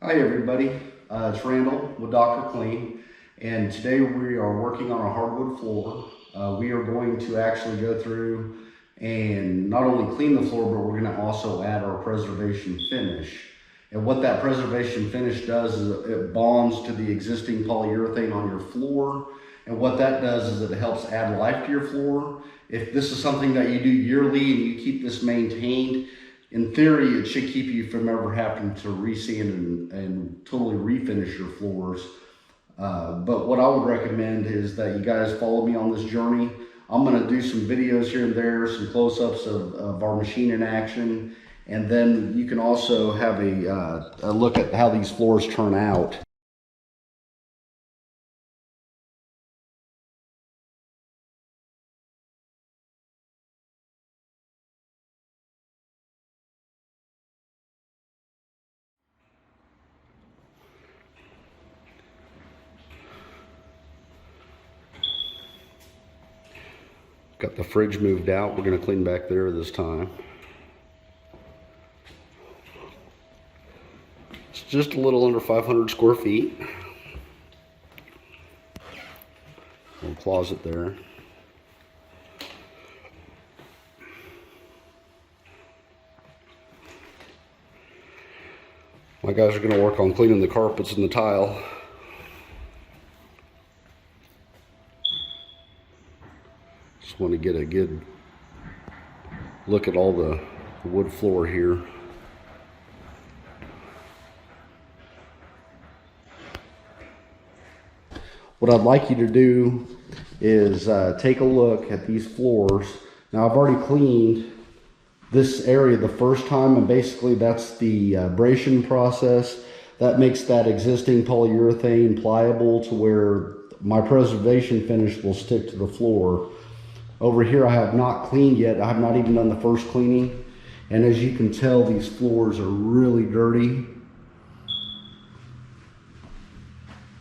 Hi everybody, it's Randall with Dr. Clean, and today we are working on a hardwood floor. We are going to actually go through and not only clean the floor, but we're going to also add our preservation finish. And what that preservation finish does is it bonds to the existing polyurethane on your floor. And what that does is it helps add life to your floor. If this is something that you do yearly and you keep this maintained, in theory, it should keep you from ever having to re-sand and totally refinish your floors. But what I would recommend is that you guys follow me on this journey. I'm gonna do some videos here and there, some close-ups of our machine in action. And then you can also have a look at how these floors turn out. Got the fridge moved out. We're going to clean back there this time. It's just a little under 500 square feet. Little closet there. My guys are going to work on cleaning the carpets and the tile. Just want to get a good look at all the wood floor here. What I'd like you to do is take a look at these floors. Now I've already cleaned this area the first time, and basically that's the abrasion process. That makes that existing polyurethane pliable to where my preservation finish will stick to the floor. Over here I have not cleaned yet. I have not even done the first cleaning. And as you can tell, these floors are really dirty.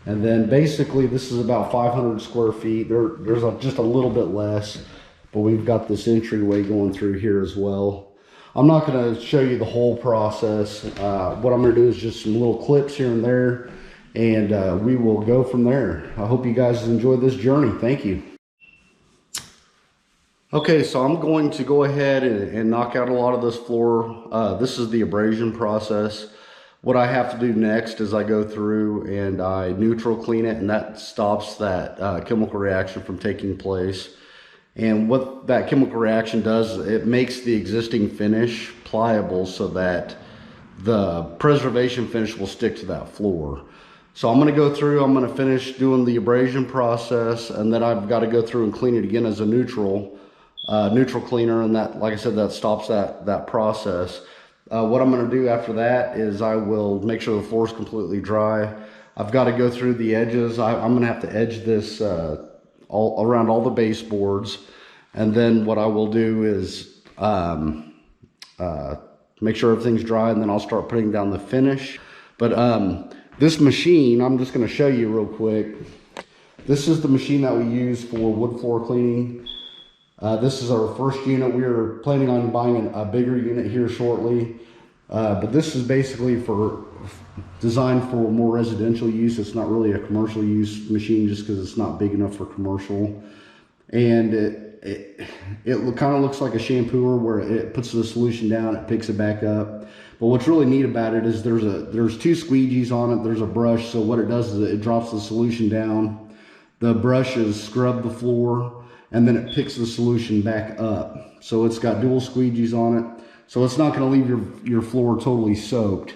And then basically this is about 500 square feet. There's just a little bit less, but we've got this entryway going through here as well. I'm not going to show you the whole process. What I'm going to do is just some little clips here and there, and we will go from there. I hope you guys enjoy this journey. Thank you. Okay, so I'm going to go ahead and knock out a lot of this floor. This is the abrasion process. What I have to do next is I go through and I neutral clean it, and that stops that chemical reaction from taking place. And what that chemical reaction does, it makes the existing finish pliable so that the preservation finish will stick to that floor. So I'm going to go through, I'm going to finish doing the abrasion process, and then I've got to go through and clean it again as a neutral cleaner, and that, like I said, that stops that process. What I'm going to do after that is I will make sure the floor is completely dry. I've got to go through the edges. I'm going to have to edge this all around all the baseboards, and then what I will do is make sure everything's dry, and then I'll start putting down the finish. But this machine, I'm just going to show you real quick. This is the machine that we use for wood floor cleaning. This is our first unit. We are planning on buying a bigger unit here shortly. But this is basically designed for more residential use. It's not really a commercial use machine just because it's not big enough for commercial. And it kind of looks like a shampooer where it puts the solution down, it picks it back up. But what's really neat about it is there's two squeegees on it. There's a brush. So what it does is it drops the solution down. The brushes scrub the floor, and then it picks the solution back up. So it's got dual squeegees on it. So it's not going to leave your floor totally soaked.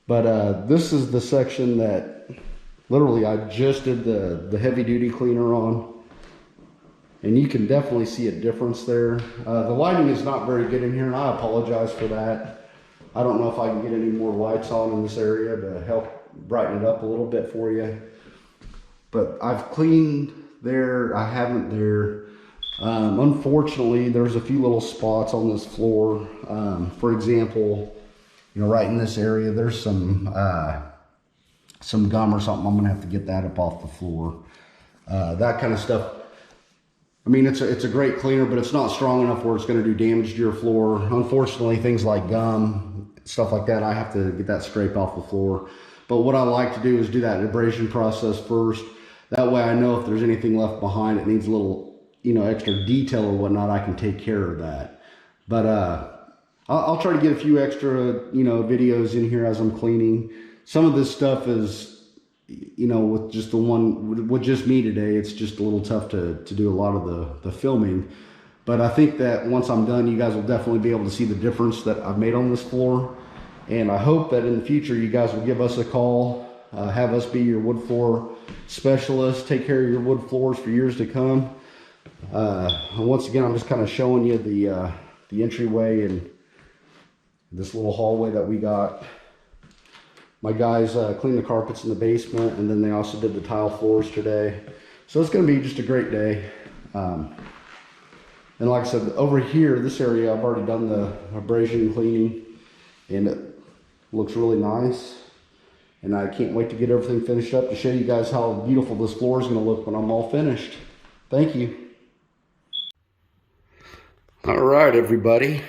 But this is the section that literally I just did the heavy duty cleaner on. And you can definitely see a difference there. The lighting is not very good in here, and I apologize for that. I don't know if I can get any more lights on in this area to help brighten it up a little bit for you. But I've cleaned there, I haven't there. Unfortunately, there's a few little spots on this floor. For example, you know, right in this area, there's some gum or something. I'm gonna have to get that up off the floor. That kind of stuff. I mean, it's a great cleaner, but it's not strong enough where it's going to do damage to your floor. Unfortunately, things like gum, stuff like that, I have to get that scraped off the floor. But what I like to do is do that abrasion process first. That way I know if there's anything left behind, it needs a little, you know, extra detail or whatnot, I can take care of that. But I'll try to get a few extra, you know, videos in here as I'm cleaning. Some of this stuff is, you know, with just me today, it's just a little tough to do a lot of the filming. But I think that once I'm done, you guys will definitely be able to see the difference that I've made on this floor. And I hope that in the future, you guys will give us a call, have us be your wood floor specialist, take care of your wood floors for years to come. And once again, I'm just kind of showing you the entryway and this little hallway that we got. My guys cleaned the carpets in the basement, and then they also did the tile floors today. So it's going to be just a great day. And like I said, over here, this area, I've already done the abrasion cleaning, and it looks really nice. And I can't wait to get everything finished up to show you guys how beautiful this floor is going to look when I'm all finished. Thank you. All right, everybody.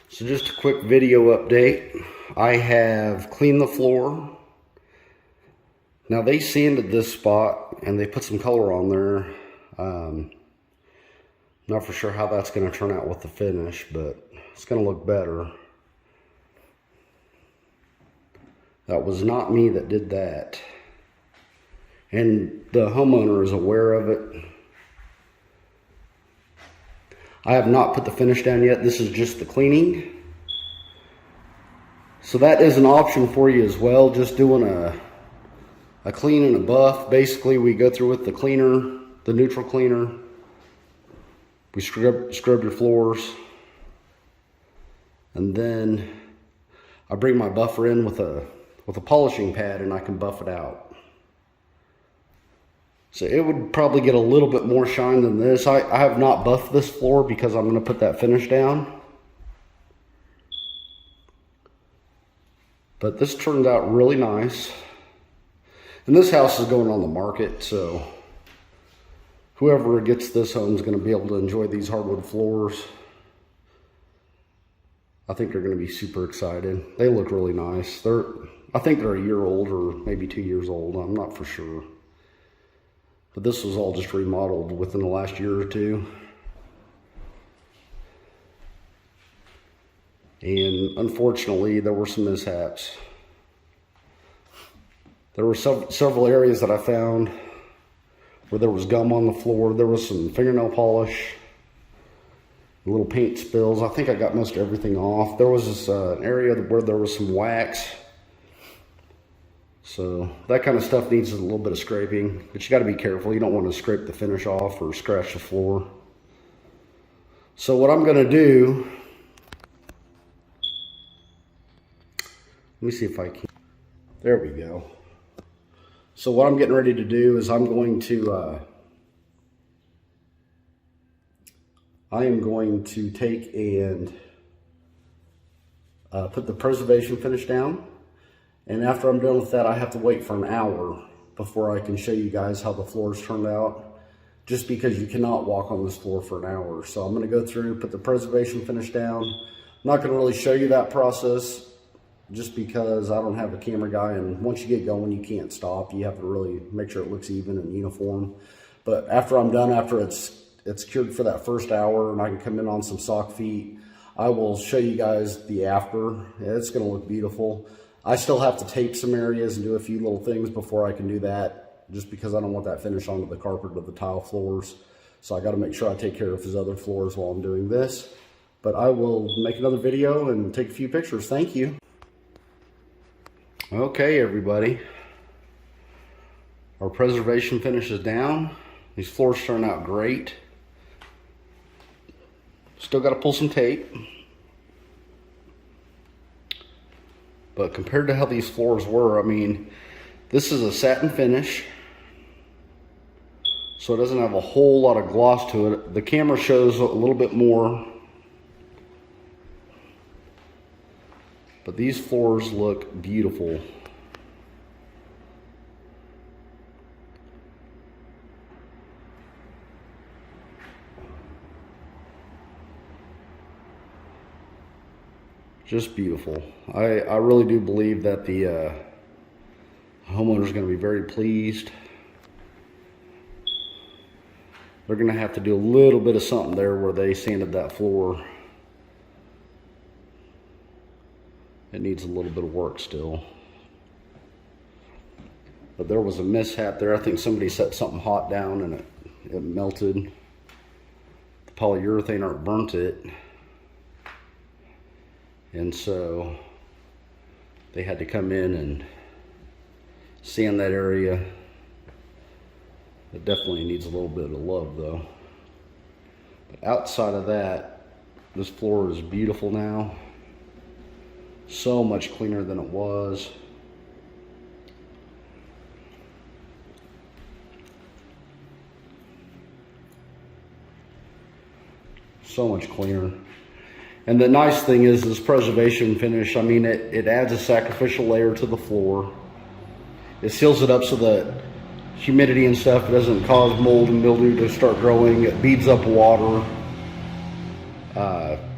So just a quick video update. I have cleaned the floor. Now they sanded this spot and they put some color on there. Not for sure how that's going to turn out with the finish, but it's going to look better. That was not me that did that. And the homeowner is aware of it. I have not put the finish down yet. This is just the cleaning. So that is an option for you as well. Just doing a clean and a buff. Basically, we go through with the cleaner, the neutral cleaner. We scrub your floors. And then I bring my buffer in with a polishing pad and I can buff it out. So it would probably get a little bit more shine than this. I have not buffed this floor because I'm going to put that finish down. But this turned out really nice. And this house is going on the market, so whoever gets this home is going to be able to enjoy these hardwood floors. I think they're going to be super excited. They look really nice. I think they're a year old or maybe 2 years old. I'm not for sure. But this was all just remodeled within the last year or two. And unfortunately, there were some mishaps. There were several areas that I found where there was gum on the floor. There was some fingernail polish, little paint spills. I think I got most everything off. There was this an area where there was some wax. So that kind of stuff needs a little bit of scraping, but you got to be careful. You don't want to scrape the finish off or scratch the floor. So what I'm going to do, let me see if I can. There we go. So what I'm getting ready to do is I'm going to take and put the preservation finish down. And after I'm done with that, I have to wait for an hour before I can show you guys how the floors turned out, just because you cannot walk on this floor for an hour. So I'm going to go through, put the preservation finish down. I'm not going to really show you that process just because I don't have a camera guy, and once you get going, you can't stop. You have to really make sure it looks even and uniform. But after I'm done, after it's cured for that first hour and I can come in on some sock feet, I will show you guys the after. It's going to look beautiful. I still have to tape some areas and do a few little things before I can do that, just because I don't want that finish onto the carpet or the tile floors. So I got to make sure I take care of his other floors while I'm doing this. But I will make another video and take a few pictures. Thank you. Okay, everybody. Our preservation finish is down. These floors turn out great. Still got to pull some tape. But compared to how these floors were, I mean, this is a satin finish, so it doesn't have a whole lot of gloss to it. The camera shows a little bit more, but these floors look beautiful. Just beautiful. I really do believe that the homeowner is going to be very pleased. They're going to have to do a little bit of something there where they sanded that floor. It needs a little bit of work still. But there was a mishap there. I think somebody set something hot down and it melted. The polyurethane or burnt it. And so they had to come in and sand that area. It definitely needs a little bit of love though. But outside of that, this floor is beautiful now. So much cleaner than it was. So much cleaner. And the nice thing is this preservation finish, I mean, it adds a sacrificial layer to the floor. It seals it up so that humidity and stuff doesn't cause mold and mildew to start growing. It beads up water.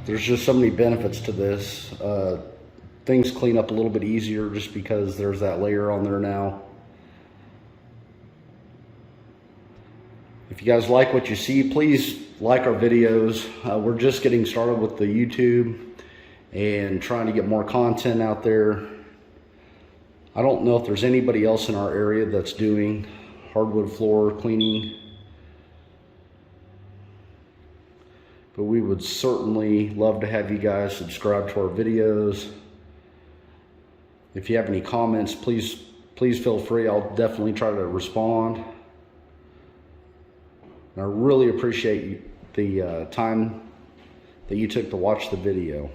There's just so many benefits to this. Things clean up a little bit easier just because there's that layer on there now. If you guys like what you see, please like our videos. We're just getting started with the YouTube and trying to get more content out there. I don't know if there's anybody else in our area that's doing hardwood floor cleaning, but we would certainly love to have you guys subscribe to our videos. If you have any comments, please feel free. I'll definitely try to respond. I really appreciate the time that you took to watch the video.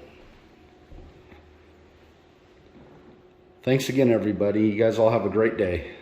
Thanks again, everybody. You guys all have a great day.